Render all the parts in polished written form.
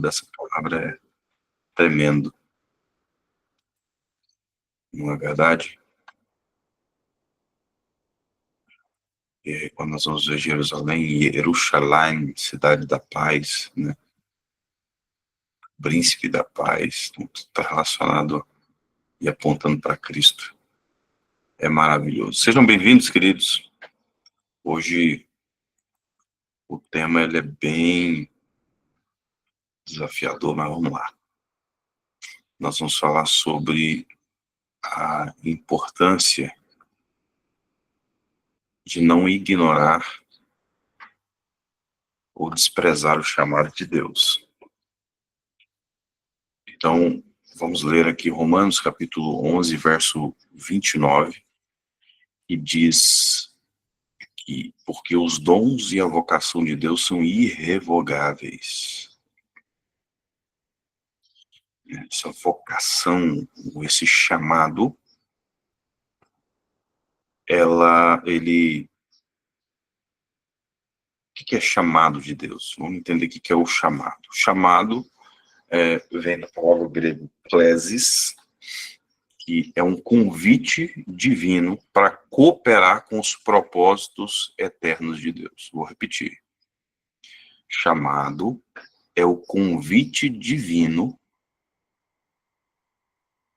dessa palavra é tremendo, não é verdade? E quando nós vamos ver Jerusalém, Jerusalém, cidade da paz, né? Príncipe da paz, tudo está relacionado e apontando para Cristo. É maravilhoso. Sejam bem-vindos, queridos. Hoje o tema ele é bem desafiador, mas vamos lá. Nós vamos falar sobre a importância de não ignorar ou desprezar o chamado de Deus. Então, vamos ler aqui Romanos capítulo 11, verso 29, e diz que porque os dons e a vocação de Deus são irrevogáveis. Essa vocação, esse chamado, o que é chamado de Deus? Vamos entender o que é o chamado. O chamado vem da palavra grega klesis, que é um convite divino para cooperar com os propósitos eternos de Deus. Vou repetir. Chamado é o convite divino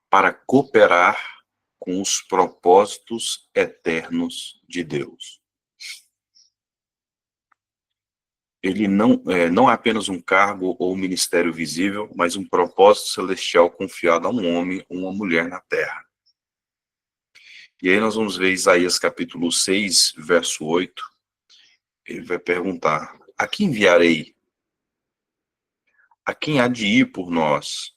para cooperar com os propósitos eternos de Deus. Ele não é apenas um cargo ou um ministério visível, mas um propósito celestial confiado a um homem ou uma mulher na terra. E aí nós vamos ver Isaías capítulo 6, verso 8. Ele vai perguntar: a quem enviarei? A quem há de ir por nós?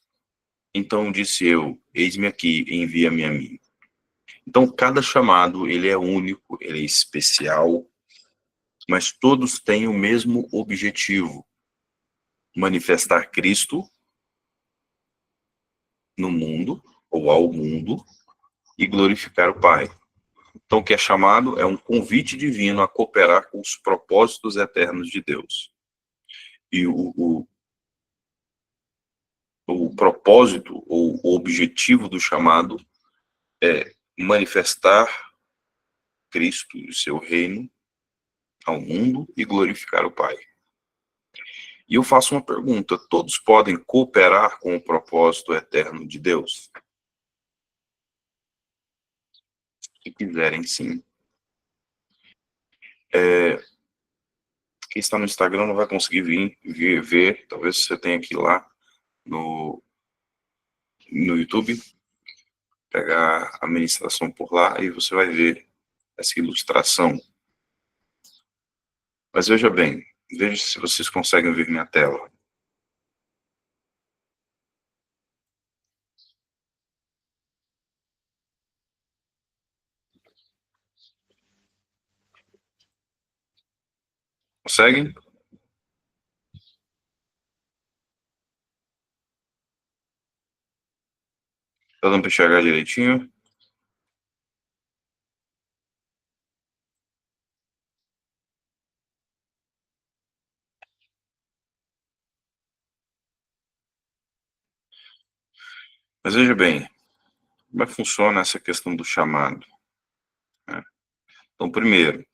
Então disse eu: eis-me aqui, envia-me a mim. Então cada chamado, ele é único, ele é especial, mas todos têm o mesmo objetivo: manifestar Cristo no mundo, ou ao mundo, e glorificar o Pai. Então o que é chamado é um convite divino a cooperar com os propósitos eternos de Deus. E o propósito ou o objetivo do chamado é manifestar Cristo e seu reino ao mundo e glorificar o Pai. E eu faço uma pergunta: todos podem cooperar com o propósito eterno de Deus? Se quiserem, sim. Quem está no Instagram não vai conseguir vir ver, talvez você tenha que ir lá no YouTube, pegar a ministração por lá e você vai ver essa ilustração. Mas veja bem, veja se vocês conseguem ver minha tela. Conseguem? Tá dando para enxergar direitinho? Mas veja bem, como é que funciona essa questão do chamado, né? Então, primeiro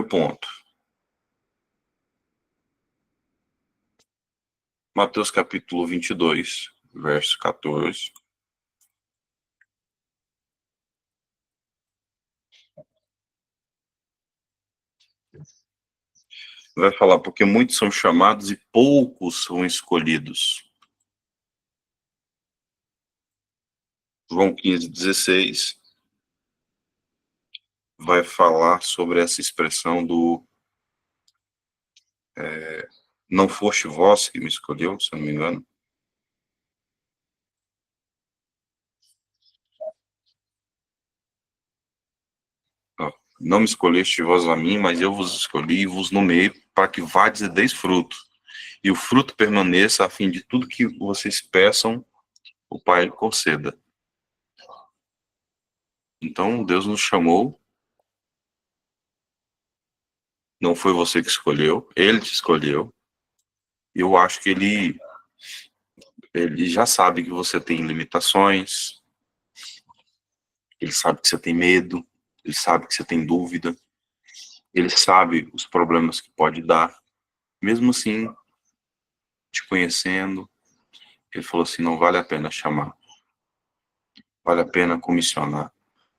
ponto, Mateus capítulo 22, verso 14. Vai falar, porque muitos são chamados e poucos são escolhidos. João 15, 16 vai falar sobre essa expressão do não foste vós que me escolheu, se eu não me engano. Não me escolheste vós a mim, mas eu vos escolhi e vos nomeei para que vades e deis fruto. E o fruto permaneça, a fim de tudo que vocês peçam, o Pai conceda. Então, Deus nos chamou, não foi você que escolheu, Ele te escolheu, Eu acho que ele já sabe que você tem limitações, ele sabe que você tem medo, ele sabe que você tem dúvida, ele sabe os problemas que pode dar. Mesmo assim, te conhecendo, ele falou assim, não vale a pena chamar, vale a pena comissionar.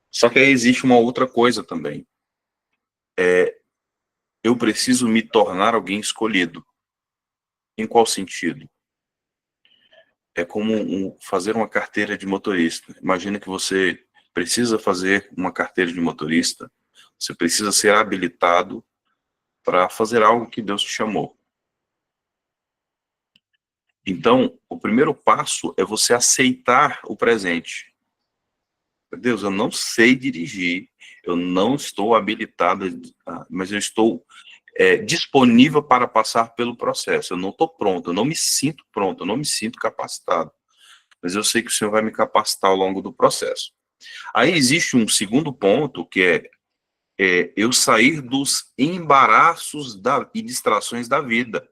Só que aí existe uma outra coisa também. Eu preciso me tornar alguém escolhido. Em qual sentido? É como fazer uma carteira de motorista. Imagina que você precisa fazer uma carteira de motorista, você precisa ser habilitado para fazer algo que Deus te chamou. Então, o primeiro passo é você aceitar o presente. Deus, eu não sei dirigir, eu não estou habilitado, mas eu estou disponível para passar pelo processo. Eu não estou pronto, eu não me sinto pronto, eu não me sinto capacitado. Mas eu sei que o Senhor vai me capacitar ao longo do processo. Aí existe um segundo ponto, que é eu sair dos embaraços e distrações da vida.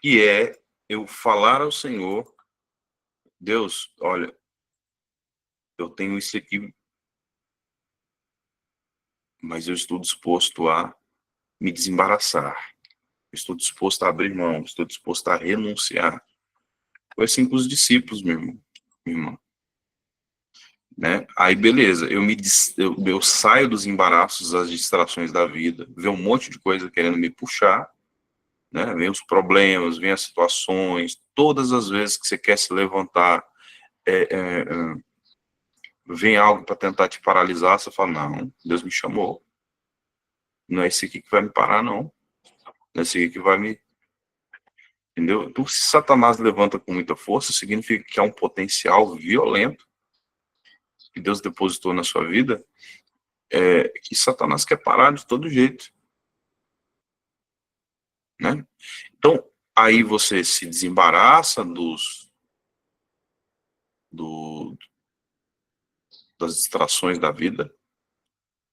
Que é eu falar ao Senhor, Deus, olha, eu tenho isso aqui, mas eu estou disposto a me desembaraçar. Estou disposto a abrir mão, estou disposto a renunciar. Foi assim com os discípulos, meu irmão. Minha irmã. Né? Aí, beleza, eu saio dos embaraços, das distrações da vida, vê um monte de coisa querendo me puxar, né? Vem os problemas, vem as situações, todas as vezes que você quer se levantar, vem algo para tentar te paralisar, você fala, não, Deus me chamou, não é esse aqui que vai me parar, não é esse aqui que vai me... Entendeu? Então, se Satanás levanta com muita força, significa que há um potencial violento que Deus depositou na sua vida, que Satanás quer parar de todo jeito, né? Então, aí você se desembaraça das distrações da vida,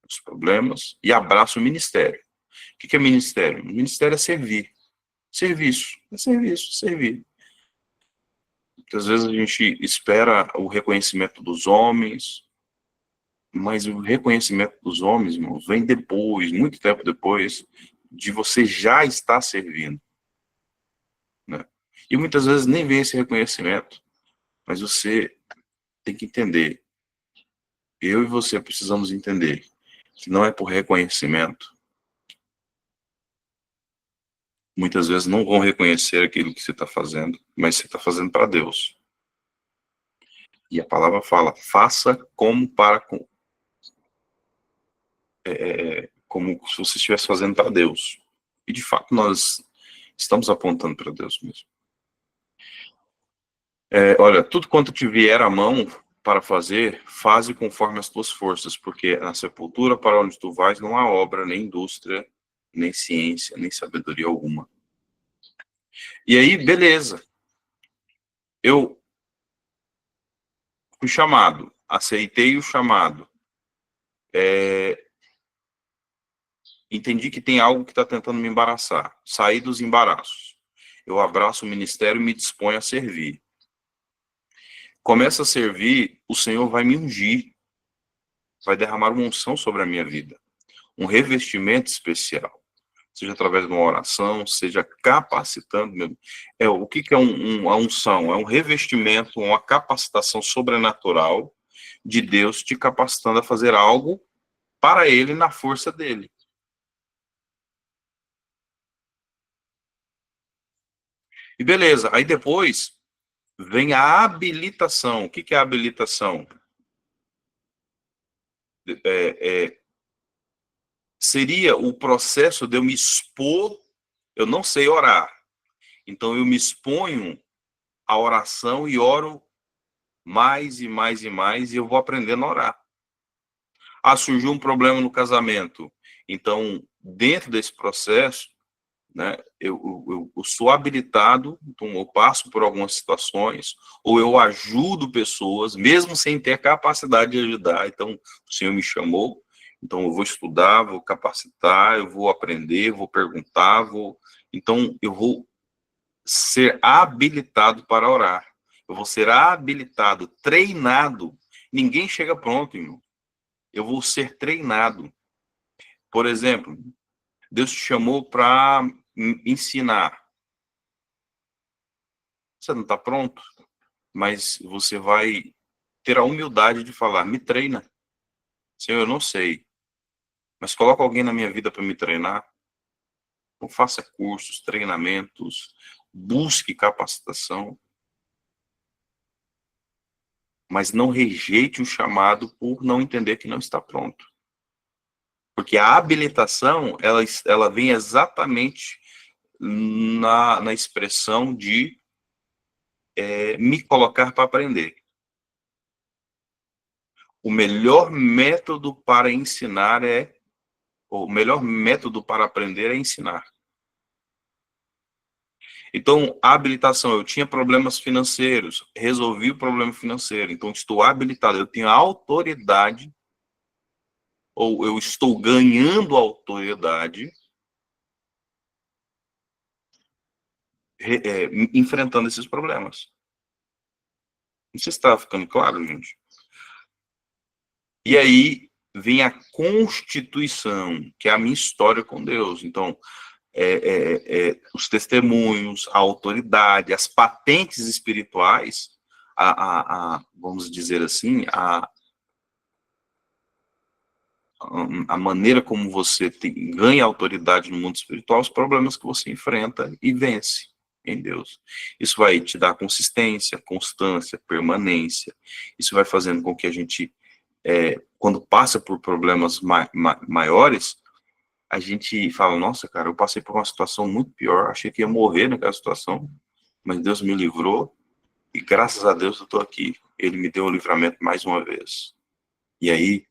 dos problemas, e abraça o ministério. O que é ministério? O ministério é servir. Serviço. É serviço, servir. Muitas vezes a gente espera o reconhecimento dos homens, mas o reconhecimento dos homens, irmãos, vem depois, muito tempo depois, de você já estar servindo. Né? E muitas vezes nem vem esse reconhecimento, mas você tem que entender, eu e você precisamos entender, que não é por reconhecimento. Muitas vezes não vão reconhecer aquilo que você está fazendo, mas você está fazendo para Deus. E a palavra fala, faça como como se você estivesse fazendo para Deus. E de fato nós estamos apontando para Deus mesmo. Olha, tudo quanto te vier à mão para fazer, faze conforme as tuas forças, porque na sepultura para onde tu vais não há obra, nem indústria, nem ciência, nem sabedoria alguma. E aí, beleza. Eu fui chamado, aceitei o chamado. Entendi que tem algo que está tentando me embaraçar. Saí dos embaraços. Eu abraço o ministério e me disponho a servir. Começa a servir, o Senhor vai me ungir. Vai derramar uma unção sobre a minha vida. Um revestimento especial. Seja através de uma oração, seja capacitando mesmo. O que é a unção? É um revestimento, uma capacitação sobrenatural de Deus te capacitando a fazer algo para Ele na força dele. E beleza, aí depois vem a habilitação. O que é a habilitação? Seria o processo de eu me expor, eu não sei orar, então eu me exponho à oração e oro mais e mais e mais, e eu vou aprendendo a orar. Surgiu um problema no casamento, então dentro desse processo, né, eu sou habilitado, então eu passo por algumas situações, ou eu ajudo pessoas, mesmo sem ter a capacidade de ajudar. Então, o Senhor me chamou, então eu vou estudar, vou capacitar, eu vou aprender, vou perguntar, vou Então, eu vou ser habilitado para orar. Eu vou ser habilitado, treinado. Ninguém chega pronto, irmão. Eu vou ser treinado. Por exemplo, Deus te chamou para ensinar. Você não está pronto, mas você vai ter a humildade de falar, me treina. Senhor, eu não sei, mas coloca alguém na minha vida para me treinar. Então, faça cursos, treinamentos, busque capacitação, mas não rejeite o chamado por não entender que não está pronto. Porque a habilitação, ela vem exatamente na expressão de me colocar para aprender. O melhor método para ensinar o melhor método para aprender é ensinar. Então, a habilitação, eu tinha problemas financeiros, resolvi o problema financeiro, então estou habilitado, eu tenho a autoridade, ou eu estou ganhando autoridade, enfrentando esses problemas. Não sei se está ficando claro, gente. E aí vem a constituição, que é a minha história com Deus. Então, os testemunhos, a autoridade, as patentes espirituais, vamos dizer assim, a maneira como você ganha autoridade no mundo espiritual, os problemas que você enfrenta e vence em Deus. Isso vai te dar consistência, constância, permanência. Isso vai fazendo com que a gente, quando passa por problemas maiores, a gente fala, nossa, cara, eu passei por uma situação muito pior, achei que ia morrer naquela situação, mas Deus me livrou, e graças a Deus eu estou aqui. Ele me deu o livramento mais uma vez. E aí,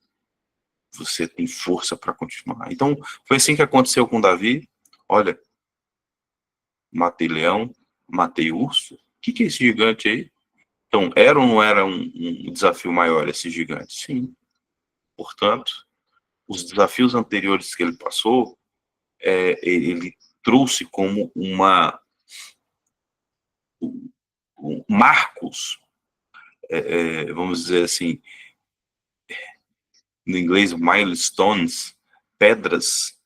você tem força para continuar. Então, foi assim que aconteceu com Davi. Olha, matei leão, matei urso. O que é esse gigante aí? Então, era ou não era um desafio maior esse gigante? Sim. Portanto, os desafios anteriores que ele passou, ele trouxe como marcos, vamos dizer assim, no inglês, milestones, pedras,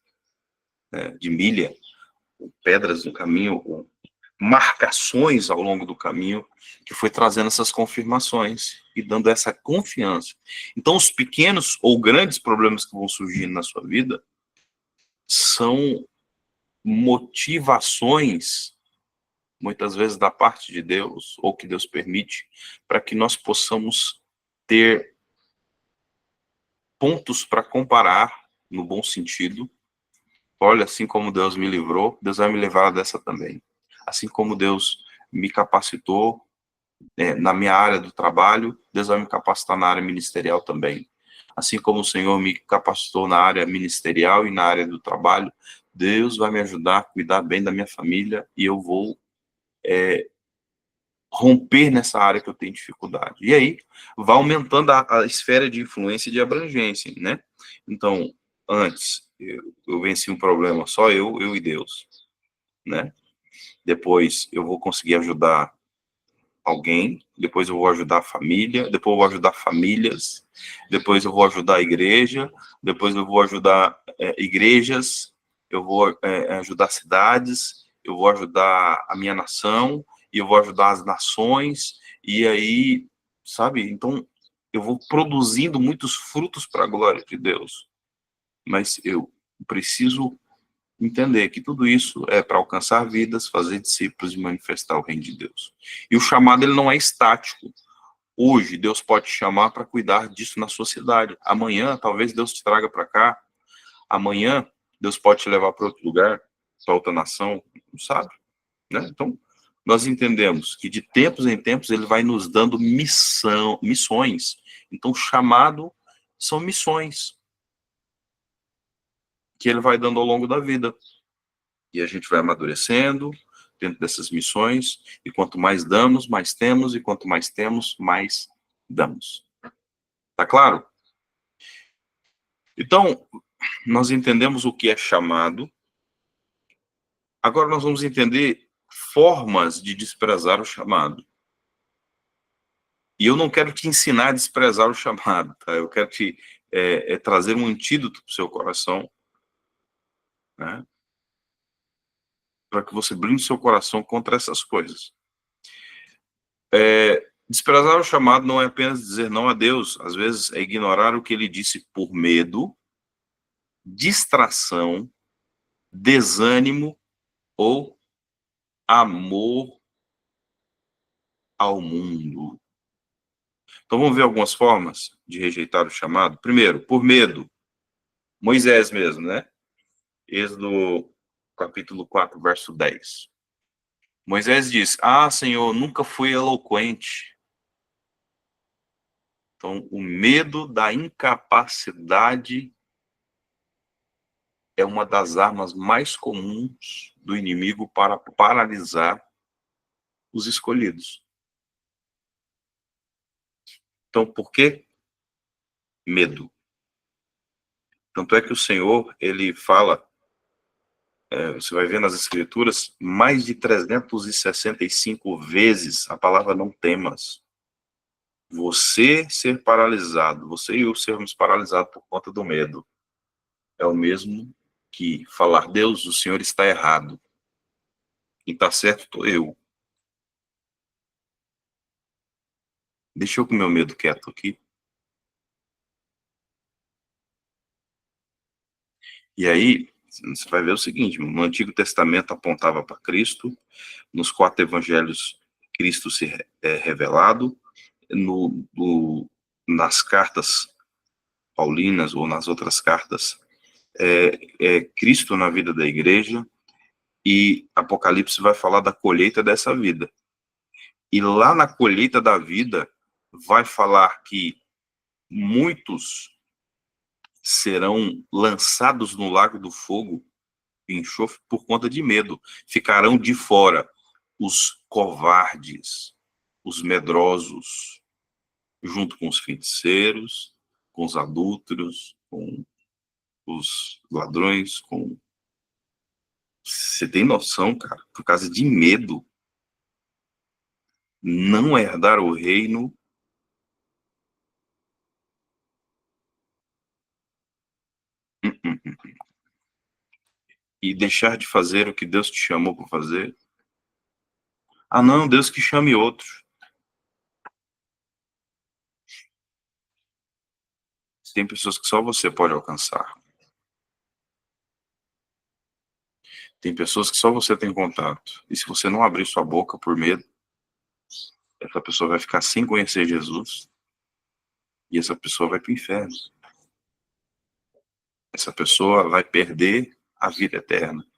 de milha, pedras no caminho, marcações ao longo do caminho, que foi trazendo essas confirmações e dando essa confiança. Então, os pequenos ou grandes problemas que vão surgindo na sua vida são motivações, muitas vezes da parte de Deus, ou que Deus permite, para que nós possamos ter pontos para comparar, no bom sentido. Olha, assim como Deus me livrou, Deus vai me levar dessa também. Assim como Deus me capacitou na minha área do trabalho, Deus vai me capacitar na área ministerial também. Assim como o Senhor me capacitou na área ministerial e na área do trabalho, Deus vai me ajudar a cuidar bem da minha família e eu vou romper nessa área que eu tenho dificuldade. E aí, vai aumentando a esfera de influência e de abrangência, né? Então, antes, eu venci um problema só eu e Deus, né? Depois, eu vou conseguir ajudar alguém, depois eu vou ajudar a família, depois eu vou ajudar famílias, depois eu vou ajudar a igreja, depois eu vou ajudar igrejas, eu vou ajudar cidades, eu vou ajudar a minha nação, e eu vou ajudar as nações, e aí, sabe, então eu vou produzindo muitos frutos para a glória de Deus, mas eu preciso entender que tudo isso é para alcançar vidas, fazer discípulos e manifestar o reino de Deus. E o chamado, ele não é estático. Hoje, Deus pode te chamar para cuidar disso na sua cidade. Amanhã, talvez Deus te traga para cá. Amanhã, Deus pode te levar para outro lugar, para outra nação, não sabe? Né? Então, nós entendemos que de tempos em tempos ele vai nos dando missões. Então, chamado são missões que ele vai dando ao longo da vida. E a gente vai amadurecendo dentro dessas missões, e quanto mais damos, mais temos, e quanto mais temos, mais damos. Tá claro? Então, nós entendemos o que é chamado, Agora nós vamos entender formas de desprezar o chamado. E eu não quero te ensinar a desprezar o chamado, tá? Eu quero te trazer um antídoto para o seu coração, né? Para que você blinde seu coração contra essas coisas. Desprezar o chamado não é apenas dizer não a Deus, às vezes é ignorar o que ele disse por medo, distração, desânimo ou amor ao mundo. Então vamos ver algumas formas de rejeitar o chamado. Primeiro, por medo. Moisés mesmo, né? Êxodo capítulo 4, verso 10. Moisés diz: Ah, Senhor, nunca fui eloquente. Então, o medo da incapacidade é uma das armas mais comuns do inimigo para paralisar os escolhidos. Então, por que medo? Tanto é que o Senhor, ele fala, você vai ver nas Escrituras, mais de 365 vezes a palavra não temas. Você ser paralisado, você e eu sermos paralisados por conta do medo, é o mesmo que falar: Deus, o Senhor está errado. Quem está certo estou eu. Deixa eu com o meu medo quieto aqui. E aí, você vai ver o seguinte: no Antigo Testamento apontava para Cristo, nos 4 evangelhos, Cristo se revelado, nas cartas paulinas ou nas outras cartas, Cristo na vida da igreja, e Apocalipse vai falar da colheita dessa vida. E lá na colheita da vida, vai falar que muitos serão lançados no lago do fogo e enxofre por conta de medo. Ficarão de fora os covardes, os medrosos, junto com os feiticeiros, com os adúlteros, com os ladrões, com... Você tem noção, cara? Por causa de medo, não herdar o reino. E deixar de fazer o que Deus te chamou para fazer. Ah, não, Deus que chame outros. Tem pessoas que só você pode alcançar. Tem pessoas que só você tem contato. E se você não abrir sua boca por medo, essa pessoa vai ficar sem conhecer Jesus. E essa pessoa vai para o inferno. Essa pessoa vai perder a vida eterna.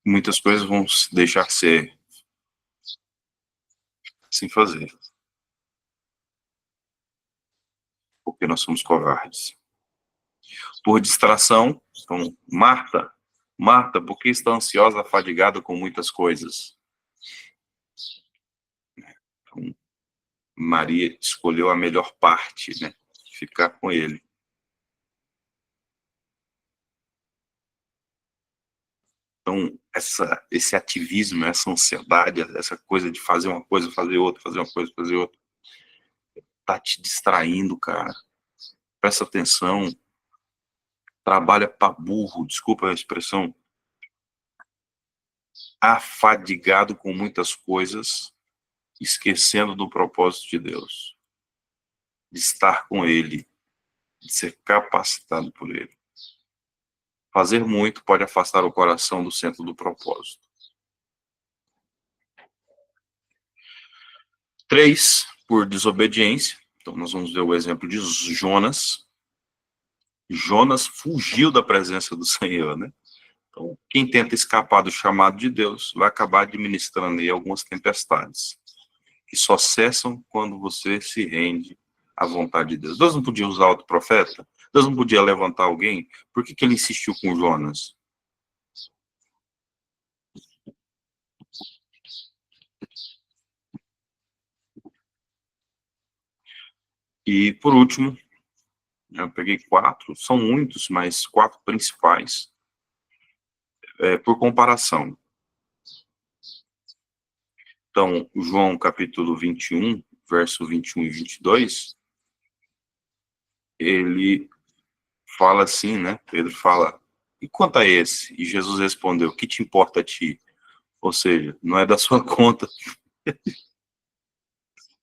Muitas coisas vão deixar ser sem fazer, porque nós somos covardes. Por distração, então, Marta, por que está ansiosa, fadigada com muitas coisas? Então, Maria escolheu a melhor parte, né? Ficar com ele. Então, esse ativismo, essa ansiedade, essa coisa de fazer uma coisa, fazer outra, fazer uma coisa, fazer outra, tá te distraindo, cara. Presta atenção. Trabalha para burro, desculpa a expressão. Afadigado com muitas coisas, esquecendo do propósito de Deus. De estar com ele, de ser capacitado por ele. Fazer muito pode afastar o coração do centro do propósito. 3, por desobediência. Então, nós vamos ver o exemplo de Jonas. Jonas fugiu da presença do Senhor, né? Então, quem tenta escapar do chamado de Deus vai acabar administrando aí algumas tempestades, que só cessam quando você se rende à vontade de Deus. Deus não podia usar outro profeta? Deus não podia levantar alguém? Por que ele insistiu com Jonas? E, por último, Eu peguei 4, são muitos, mas 4 principais, por comparação. Então, João capítulo 21, verso 21 e 22, ele fala assim, né? Pedro fala, e quanto a esse? E Jesus respondeu, que te importa a ti? Ou seja, não é da sua conta.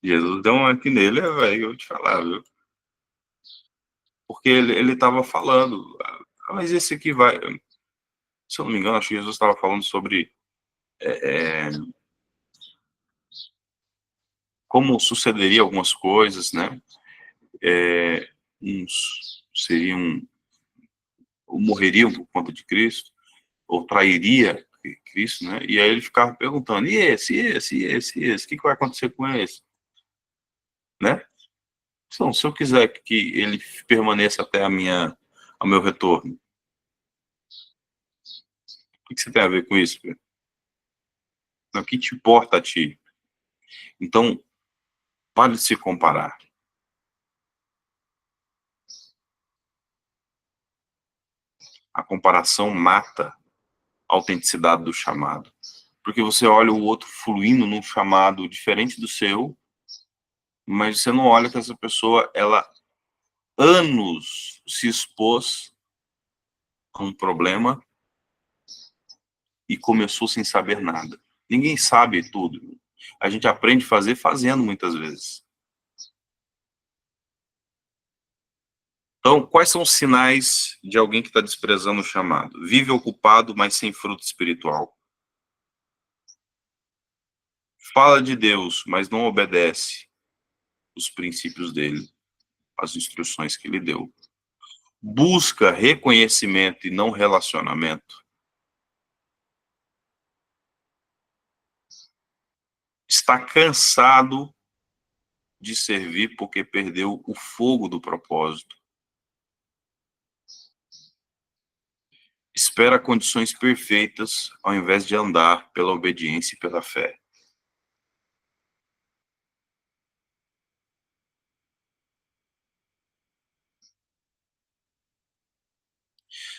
Jesus deu um aqui nele, velho, eu vou te falar, viu? Porque ele estava falando, mas esse aqui vai... Se eu não me engano, acho que Jesus estava falando sobre como sucederia algumas coisas, né? Uns seriam, ou morreriam por conta de Cristo, ou trairia Cristo, né? E aí ele ficava perguntando, e esse, o que vai acontecer com esse? Né? Então, se eu quiser que ele permaneça até ao meu retorno, o que você tem a ver com isso, Pedro? O que te importa a ti? Então, pare de se comparar. A comparação mata a autenticidade do chamado. Porque você olha o outro fluindo num chamado diferente do seu, mas você não olha que essa pessoa, ela anos se expôs a um problema e começou sem saber nada. Ninguém sabe tudo. A gente aprende a fazer fazendo muitas vezes. Então, quais são os sinais de alguém que está desprezando o chamado? Vive ocupado, mas sem fruto espiritual. Fala de Deus, mas não obedece os princípios dele, as instruções que ele deu. Busca reconhecimento e não relacionamento. Está cansado de servir porque perdeu o fogo do propósito. Espera condições perfeitas ao invés de andar pela obediência e pela fé.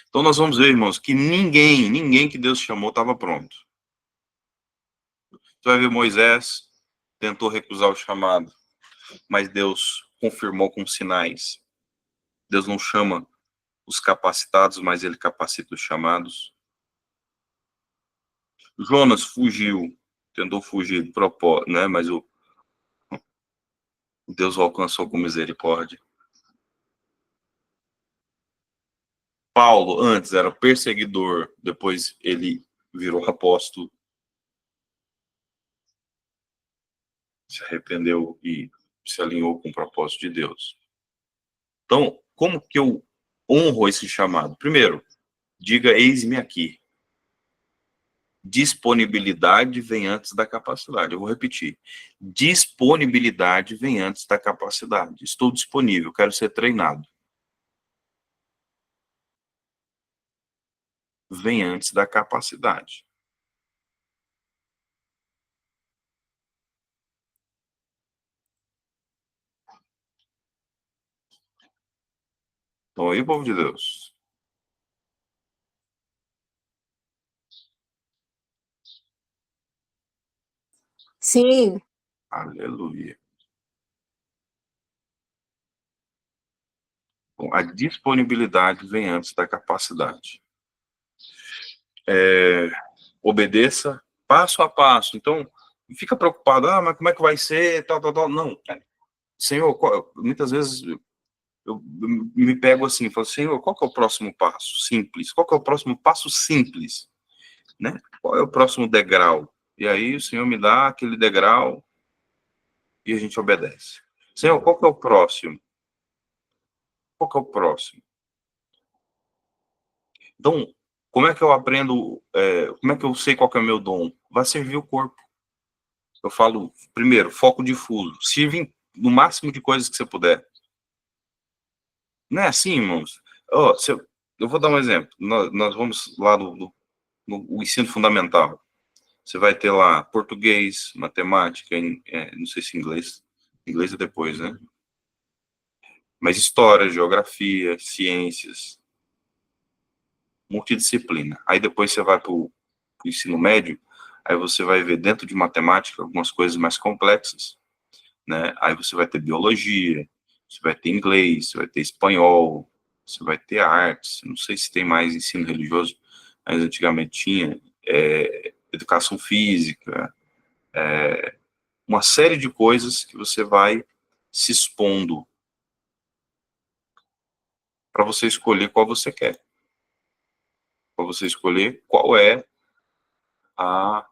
Então nós vamos ver, irmãos, que ninguém que Deus chamou estava pronto. Você vai ver Moisés tentou recusar o chamado, mas Deus confirmou com sinais. Deus não chama os capacitados, mas ele capacita os chamados. Jonas fugiu, tentou fugir do propósito, né? Mas Deus o alcançou com misericórdia. Paulo, antes era perseguidor, depois ele virou apóstolo, se arrependeu e se alinhou com o propósito de Deus. Então, como que eu honro esse chamado? Primeiro, diga, eis-me aqui. Disponibilidade vem antes da capacidade. Eu vou repetir. Disponibilidade vem antes da capacidade. Estou disponível, quero ser treinado. Vem antes da capacidade. Então, aí, povo de Deus. Sim. Aleluia. Bom, a disponibilidade vem antes da capacidade. Obedeça passo a passo. Então, fica preocupado, mas como é que vai ser, tal. Não, Senhor, muitas vezes eu me pego assim, falo, Senhor, qual que é o próximo passo simples? Qual que é o próximo passo simples? Né? Qual é o próximo degrau? E aí o Senhor me dá aquele degrau e a gente obedece. Senhor, qual que é o próximo? Qual que é o próximo? Então, como é que eu aprendo, como é que eu sei qual que é o meu dom? Vai servir o corpo. Eu falo, primeiro, foco difuso. Sirve no máximo de coisas que você puder. Não é assim, irmãos? Eu vou dar um exemplo. Nós vamos lá no ensino fundamental. Você vai ter lá português, matemática, não sei se inglês. Inglês é depois, né? Mas história, geografia, ciências, multidisciplina. Aí depois você vai para o ensino médio, aí você vai ver dentro de matemática algumas coisas mais complexas, né? Aí você vai ter biologia, você vai ter inglês, você vai ter espanhol, você vai ter artes, não sei se tem mais ensino religioso, mas antigamente tinha, educação física, uma série de coisas que você vai se expondo para você escolher qual você quer, para você escolher qual é a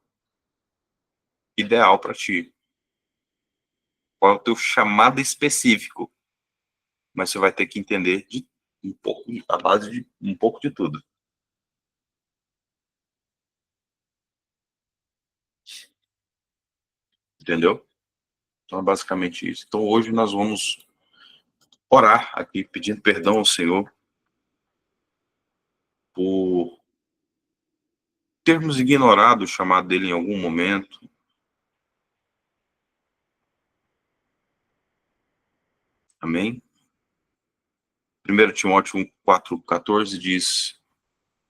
ideal para ti, qual é o teu chamado específico, mas você vai ter que entender de um pouco, a base de um pouco de tudo. Entendeu? Então é basicamente isso. Então hoje nós vamos orar aqui, pedindo perdão ao Senhor por termos ignorado o chamado dele em algum momento. Amém? 1 Timóteo 4,14 diz: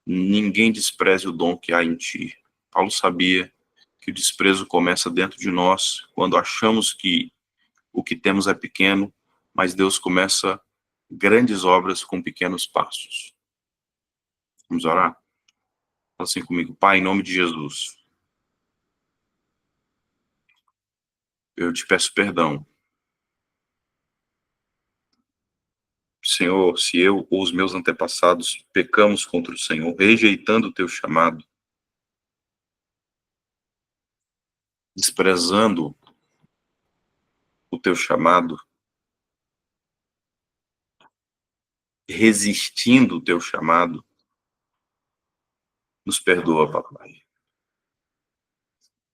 ninguém despreze o dom que há em ti. Paulo sabia que o desprezo começa dentro de nós, quando achamos que o que temos é pequeno, mas Deus começa grandes obras com pequenos passos. Vamos orar? Fala assim comigo. Pai, em nome de Jesus, eu te peço perdão. Senhor, se eu ou os meus antepassados pecamos contra o Senhor, rejeitando o teu chamado, desprezando o teu chamado, resistindo o teu chamado, nos perdoa, papai.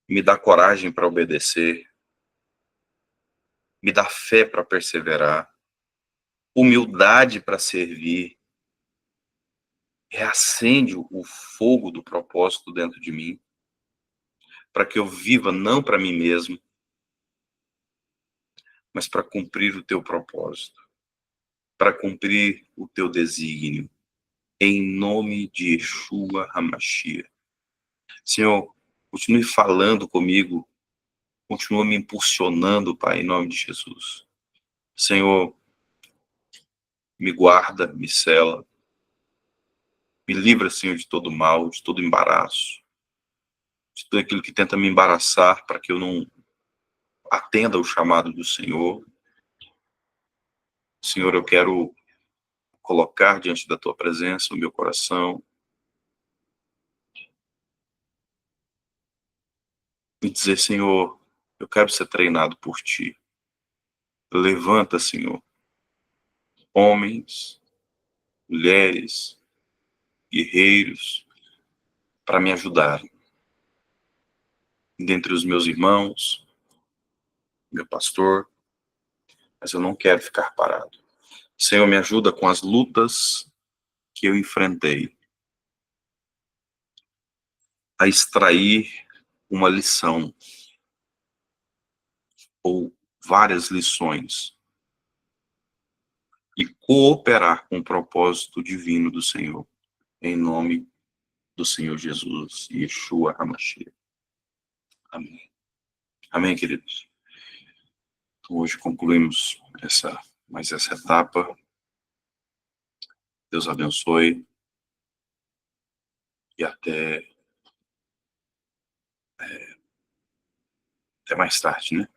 Me dá coragem para obedecer, me dá fé para perseverar, humildade para servir, reacende o fogo do propósito dentro de mim, para que eu viva não para mim mesmo, mas para cumprir o teu propósito, para cumprir o teu desígnio, em nome de Yeshua HaMashiach. Senhor, continue falando comigo, continua me impulsionando, Pai, em nome de Jesus. Senhor, me guarda, me sela, me livra, Senhor, de todo mal, de todo embaraço, de tudo aquilo que tenta me embaraçar para que eu não atenda ao chamado do Senhor. Senhor, eu quero colocar diante da tua presença o meu coração e dizer, Senhor, eu quero ser treinado por ti. Levanta, Senhor, homens, mulheres, guerreiros, para me ajudar. Dentre os meus irmãos, meu pastor, mas eu não quero ficar parado. Senhor, me ajuda com as lutas que eu enfrentei a extrair uma lição ou várias lições e cooperar com o propósito divino do Senhor, em nome do Senhor Jesus, Yeshua HaMashiach. Amém. Amém, queridos. Então, hoje concluímos mais essa etapa. Deus abençoe e até mais tarde, né?